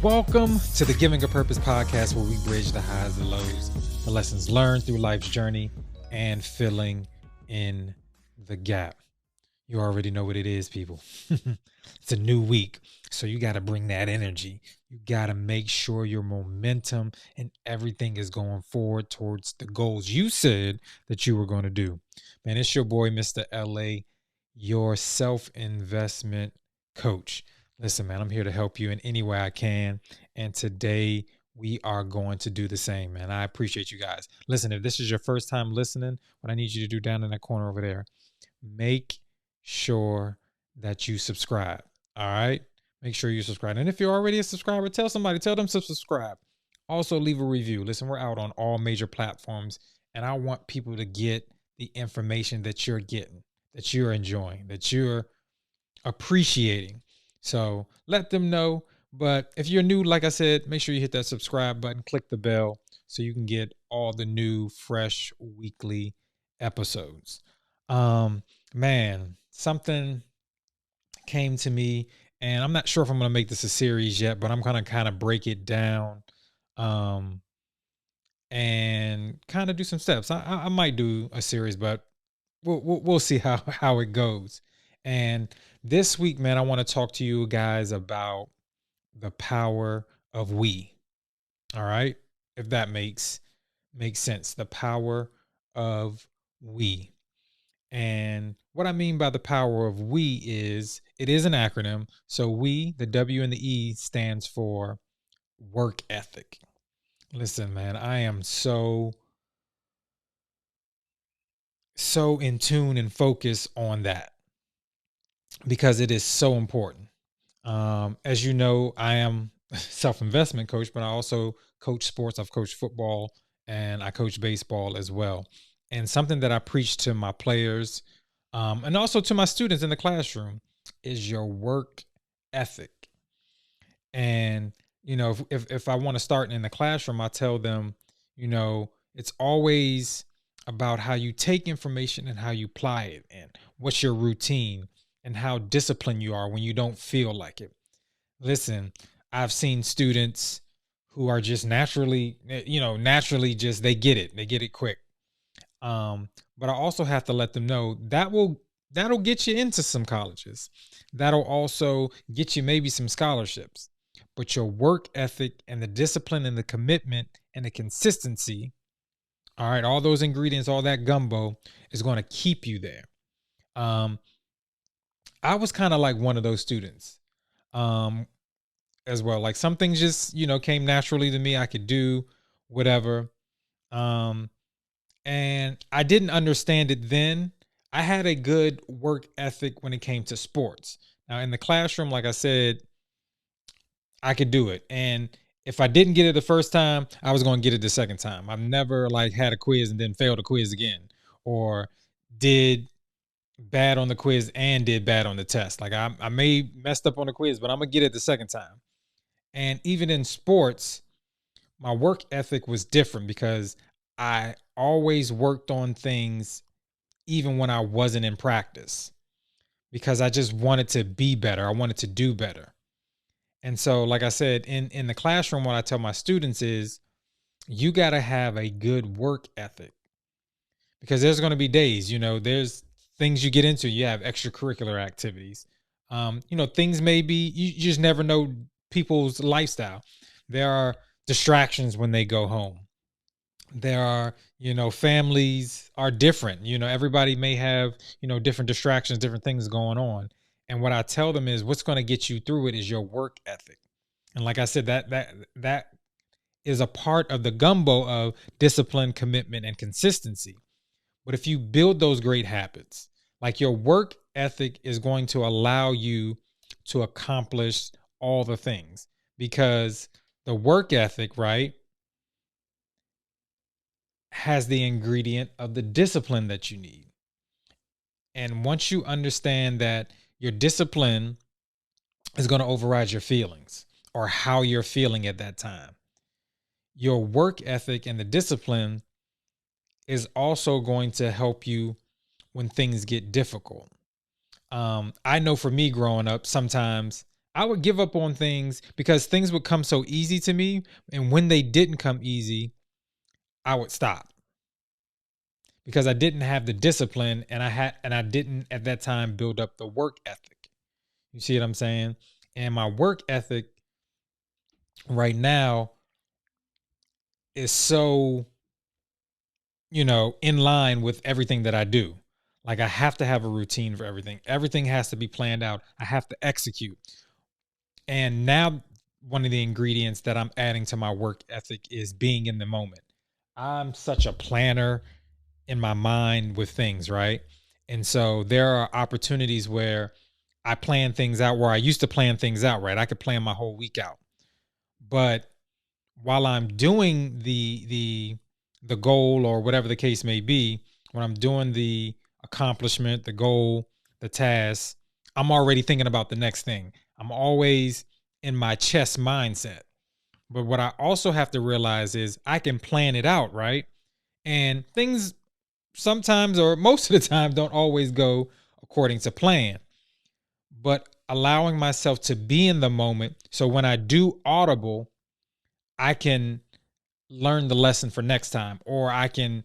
Welcome to the Giving a Purpose podcast, where we bridge the highs and lows, the lessons learned through life's journey, and filling in the gap. You already know what it is, people. It's a new week, so you got to bring that energy. You got to make sure your momentum and everything is going forward towards the goals you said that you were going to do. Man, it's your boy, Mr. LA, your self-investment coach. Listen, man, I'm here to help you in any way I can. And today we are going to do the same, man. I appreciate you guys. Listen, if this is your first time listening, what I need you to do down in that corner over there, make sure that you subscribe. All right. Make sure you subscribe. And if you're already a subscriber, tell somebody, tell them to subscribe. Also, leave a review. Listen, we're out on all major platforms, and I want people to get the information that you're getting, that you're enjoying, that you're appreciating. So let them know. But if you're new, like I said, make sure you hit that subscribe button, click the bell so you can get all the new, fresh weekly episodes. Man, something came to me, and I'm not sure if I'm going to make this a series yet, but I'm going to kind of break it down and kind of do some steps. I might do a series, but we'll see how it goes. And this week, man, I want to talk to you guys about the power of we. All right. If that makes sense. The power of we. And what I mean by the power of we is, it is an acronym. So we, the W and the E, stands for work ethic. Listen, man, I am so in tune and focused on that, because it is so important. As you know, I am a self-investment coach, but I also coach sports. I've coached football and I coach baseball as well. And something that I preach to my players, and also to my students in the classroom, is your work ethic. And, you know, if I want to start in the classroom, I tell them, you know, it's always about how you take information and how you apply it, and what's your routine, and how disciplined you are when you don't feel like it. Listen, I've seen students who are just naturally just, they get it quick. But I also have to let them know that'll get you into some colleges. That'll also get you maybe some scholarships. But your work ethic and the discipline and the commitment and the consistency, all right, all those ingredients, all that gumbo, is going to keep you there. I was kind of like one of those students as well. Like, some things just, came naturally to me. I could do whatever. And I didn't understand it then. I had a good work ethic when it came to sports. Now, in the classroom, like I said, I could do it. And if I didn't get it the first time, I was going to get it the second time. I've never had a quiz and then failed a quiz again, or did bad on the quiz and did bad on the test. Like, I may messed up on the quiz, but I'm going to get it the second time. And even in sports, my work ethic was different, because I always worked on things even when I wasn't in practice, because I just wanted to be better. I wanted to do better. And so, like I said, in the classroom, what I tell my students is, you got to have a good work ethic, because there's going to be days, there's things you get into. You have extracurricular activities. Things maybe you just never know people's lifestyle. There are distractions when they go home. There are, families are different. Everybody may have, different distractions, different things going on. And what I tell them is, what's going to get you through it is your work ethic. And like I said, that is a part of the gumbo of discipline, commitment, and consistency. But if you build those great habits, like, your work ethic is going to allow you to accomplish all the things, because the work ethic, right, has the ingredient of the discipline that you need. And once you understand that your discipline is going to override your feelings, or how you're feeling at that time, your work ethic and the discipline is also going to help you when things get difficult. I know for me growing up, sometimes I would give up on things because things would come so easy to me. And when they didn't come easy, I would stop because I didn't have the discipline and I didn't at that time build up the work ethic. You see what I'm saying? And my work ethic right now is so, in line with everything that I do. Like I have to have a routine for everything. Everything has to be planned out. I have to execute. And now one of the ingredients that I'm adding to my work ethic is being in the moment. I'm such a planner in my mind with things, right? And so there are opportunities where I plan things out where I used to plan things out, right? I could plan my whole week out. But while I'm doing the goal or whatever the case may be, when I'm doing the accomplishment, the goal, the task, I'm already thinking about the next thing. I'm always in my chess mindset. But what I also have to realize is I can plan it out, right? And things sometimes or most of the time don't always go according to plan. But allowing myself to be in the moment so when I do audible, I can learn the lesson for next time, or I can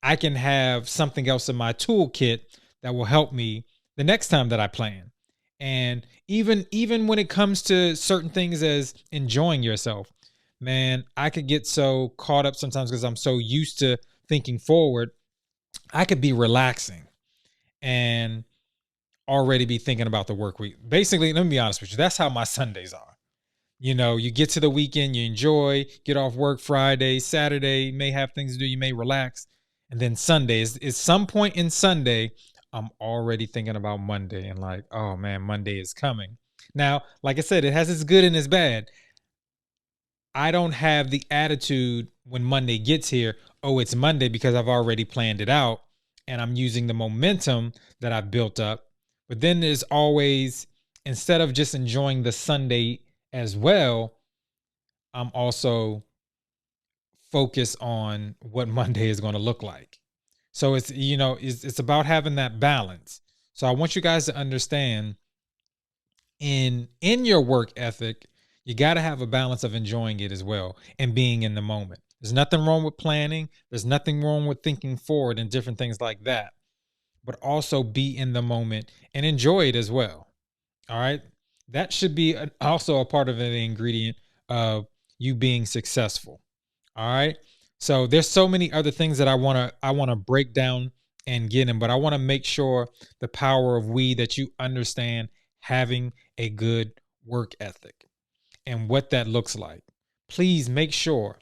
have something else in my toolkit that will help me the next time that I plan. And even when it comes to certain things as enjoying yourself, man, I could get so caught up sometimes because I'm so used to thinking forward. I could be relaxing and already be thinking about the work week. Basically, let me be honest with you. That's how my Sundays are. You get to the weekend, you enjoy, get off work Friday, Saturday, you may have things to do, you may relax. And then Sunday is some point in Sunday, I'm already thinking about Monday and like, oh man, Monday is coming. Now, like I said, it has its good and its bad. I don't have the attitude when Monday gets here, oh, it's Monday because I've already planned it out and I'm using the momentum that I've built up. But then there's always, instead of just enjoying the Sunday as well, I'm also focused on what Monday is going to look like. So it's about having that balance. So I want you guys to understand in your work ethic, you got to have a balance of enjoying it as well and being in the moment. There's nothing wrong with planning. There's nothing wrong with thinking forward and different things like that. But also be in the moment and enjoy it as well. All right. That should be also a part of the ingredient of you being successful. All right. So there's so many other things that I want to break down and get in, but I want to make sure the power of that you understand having a good work ethic and what that looks like. Please make sure,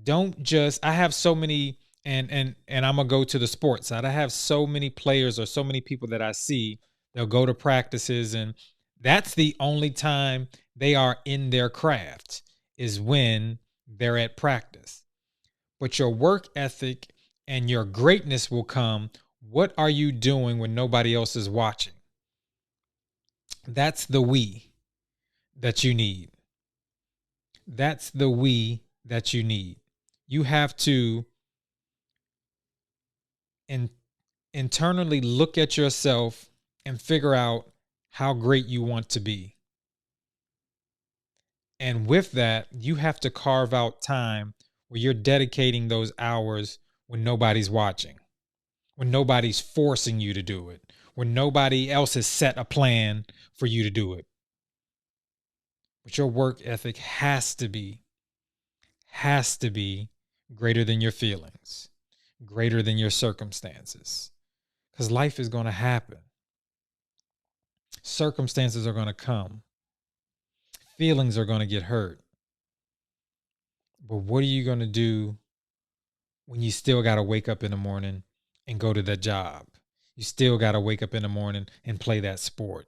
don't just, I have so many, and I'm gonna go to the sports side. I have so many players or so many people that I see, they'll go to practices and that's the only time they are in their craft is when they're at practice. But your work ethic and your greatness will come. What are you doing when nobody else is watching? That's the that you need. That's the that you need. You have to in, internally look at yourself and figure out how great you want to be. And with that, you have to carve out time where you're dedicating those hours when nobody's watching, when nobody's forcing you to do it, when nobody else has set a plan for you to do it. But your work ethic has to be greater than your feelings, greater than your circumstances. Because life is going to happen. Circumstances are going to come. Feelings are going to get hurt. But what are you going to do when you still got to wake up in the morning and go to that job? You still got to wake up in the morning and play that sport.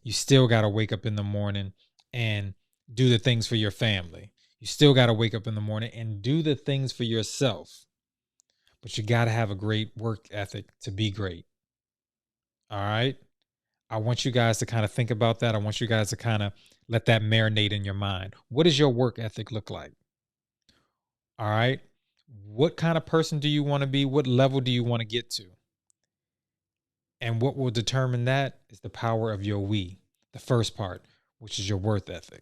You still got to wake up in the morning and do the things for your family. You still got to wake up in the morning and do the things for yourself. But you got to have a great work ethic to be great. All right. I want you guys to kind of think about that. I want you guys to kind of let that marinate in your mind. What does your work ethic look like? All right. What kind of person do you want to be? What level do you want to get to? And what will determine that is the power of your the first part. which is your worth ethic.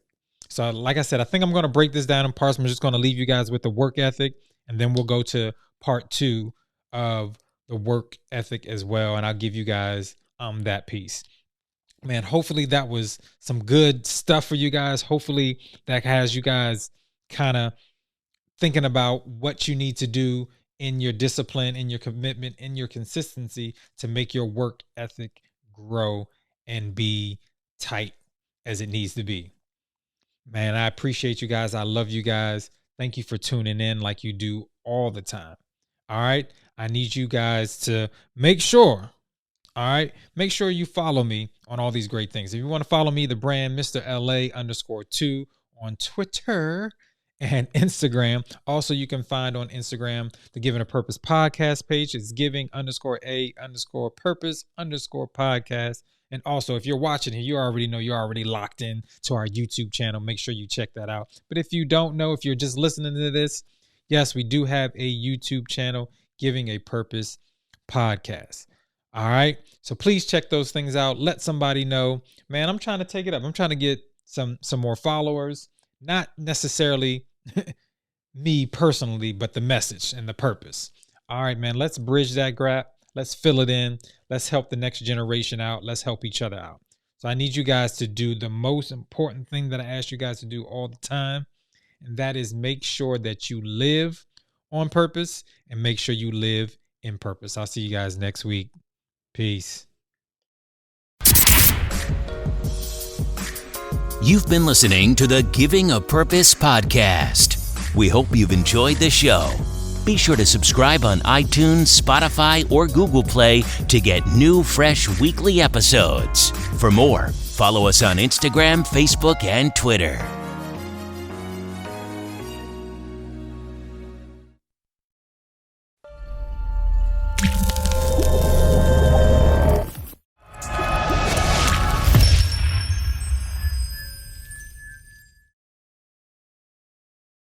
So like I said, I think I'm going to break this down in parts. I'm just going to leave you guys with the work ethic, and then we'll go to part 2 of the work ethic as well. And I'll give you guys that piece. Man, hopefully that was some good stuff for you guys. Hopefully that has you guys kind of thinking about what you need to do in your discipline, in your commitment, in your consistency to make your work ethic grow and be tight as it needs to be. Man, I appreciate you guys. I love you guys. Thank you for tuning in like you do all the time. All right. I need you guys to make sure you follow me on all these great things. If you want to follow me, the brand Mr. LA_2 on Twitter and Instagram. Also, you can find on Instagram the Giving a Purpose podcast page. It's giving_a_purpose_podcast. And also, if you're watching here, you already know you're already locked in to our YouTube channel. Make sure you check that out. But if you don't know, if you're just listening to this, yes, we do have a YouTube channel, Giving a Purpose Podcast. All right. So please check those things out. Let somebody know, man, I'm trying to take it up. I'm trying to get some more followers, not necessarily me personally, but the message and the purpose. All right, man, let's bridge that gap. Let's fill it in. Let's help the next generation out. Let's help each other out. So I need you guys to do the most important thing that I ask you guys to do all the time. And that is make sure that you live on purpose and make sure you live in purpose. I'll see you guys next week. Peace. You've been listening to the Giving a Purpose podcast. We hope you've enjoyed the show. Be sure to subscribe on iTunes, Spotify, or Google Play to get new, fresh weekly episodes. For more, follow us on Instagram, Facebook, and Twitter.